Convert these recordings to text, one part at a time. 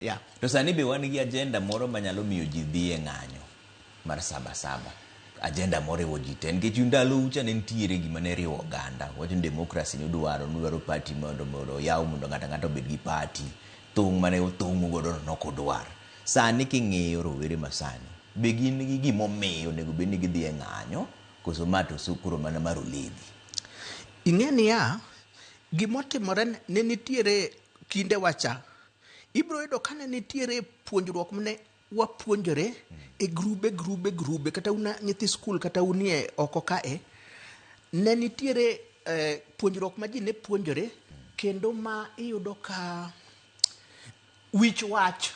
Yeah. To sani be wan gi agenda moro manyalo miyo ji dhi e ng'anyo mar sabasaba. Agenda moriwo ji te nikech ndalo ucha ne nitiere gima ne riwo oganda. Wacho demokrasi ne nudwaro party mondo yaw mondo ng'ato obed gi party. Thung' mane othung' godo nokodwar. Sani king'iyo rowere masani be gin gi gimomiyo onego bed ni gidhi e ng'anyo koso mato sukuro mana mar oledhi. Ing'e niya, gimotimore ne nitiere kinde wacha, ibro yudo ka ne nitiere puonjruok mane wapuonjore e grube kata una nyithi skul kata unie oko kae, ne nitiere puonjruok ma ji ne puonjore kendo ma iyudo ka wich wach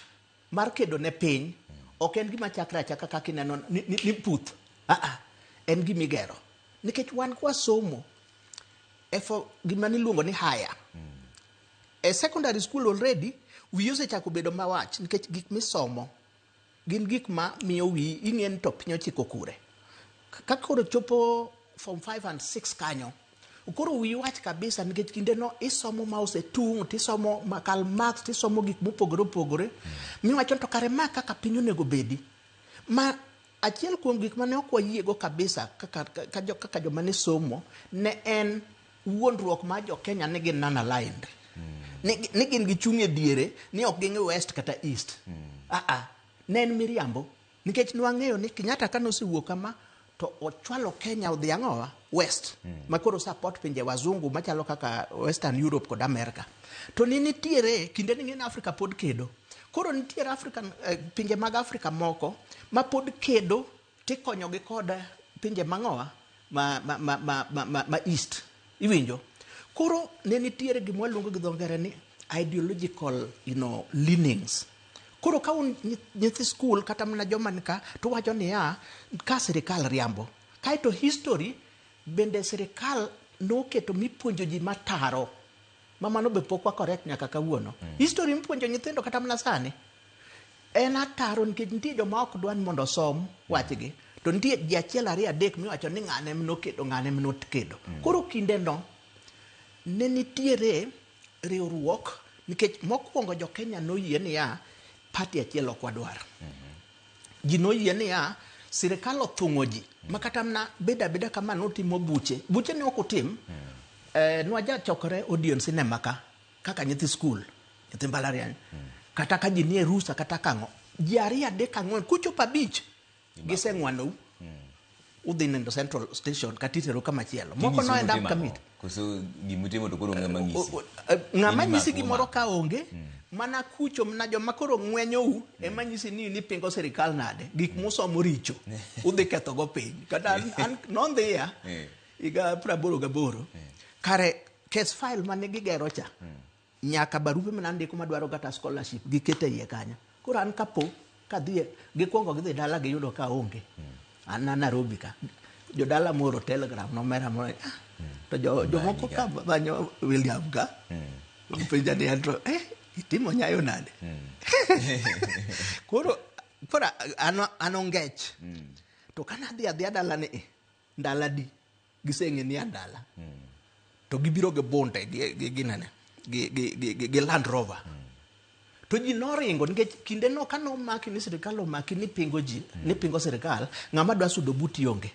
mar kedone piny ok en gima chakre achaka kaka ineno ni puth. En gimigero. Nikech wan kwa somo gima niluongo ni haya. E secondary school already wi osechako bedo mawach nikech gik misomo gin gik ma miyo wi ing'en to piny ochiko kure. Ka koro chopo form 5 and 6 kanyo, koro wi wach kabisa nikech kinde no isomo ma osetung', tisomo Karl Marx, tisomo gik mopogore opogore. Miwacho to kare ma kaka piny onego bedi. Ma achiel kuom gik mane ok wayiego kabisa kaka joma ne somo ne en wuondruok ma jo Kenya ne gin non-aligned. Ni gin gichung' e diere ni ok gin west kata east. Ne en miriambo nikech nwang'eyo ni Kenyatta ka nosewuok kama to ochwalo Kenya odhi ang'owa west ma koro support pinje wazungu machalo kaka Western Europe kod America. To ni nitiere kinde ni ng'en Africa pod kedo. Koro nitiere pinje mag Africa moko ma pod kedo tikonyogi kod pinje mang'owa ma east. Iwinjo? Koro ne nitiere gima waluongo gi dho ngere ni ideological leanings. Koro ka un nyithi skul kata mana joma nika to wacho ni ka sirikal riambo. Kaeto history bende sirikal noketo mipuonjo ji mataro. Mamano be pok wa correct nyaka kawuono. History mipuonjo nyithindo kata mana sani en ataro nikech nitie joma ok dwani mondo osom wachgi. To nitie ji achiel ariyo adek miwacho ni ng'ane mnokedo ng'ane mnokedo. Koro kinde no ne nitiere riwruok nikech mokwongo jo Kenya noyie ni party achiel ok wadwar. Ji noyie ni sirikal othung'o ji makata mana beda kama notimo buche ne ok otim. Nwaja chokore Odeon Cinema kaka nyithi skul, nyithi mbalariany. Kata ka ji nie rusa kata kang'o. Ji ariyo adek ang'wen kuchopo abich giseng'wanou. Udhi nindo Central Station katitero kama chielo. Moko no end up kamit. Kuso gimutimo to koro ng'ama nyisi. Ng'ama nyisi gimoro ka onge. Mana kucho mna joma koro ng'wenyou ema nyisi ni pingo sirikal nade. Gik musomo richo. Udhi ketho go piny. Kata nondhiya iga 88. Kare case file mane gigero cha. Nyaka barupe manandiko madwaro kata scholarship gikete iye kanyo. Koro an kapo kadhie gikwongo gidhi dala giyudo ka onge. An Nairobi ka jodala moro telegram nomera mo to jomoko ka banyo William ka penja ni antro itimo nyayo nade. Koro anongech to kana dhi dala ni ndala di giseng'e ni andala to gibiro ge bonde gi Land Rover. To ji noringo nikech kinde no kano maki ni sirikal omaki ni pingo ji ni pingo sirikal ng'ama dwa sudo buti onge.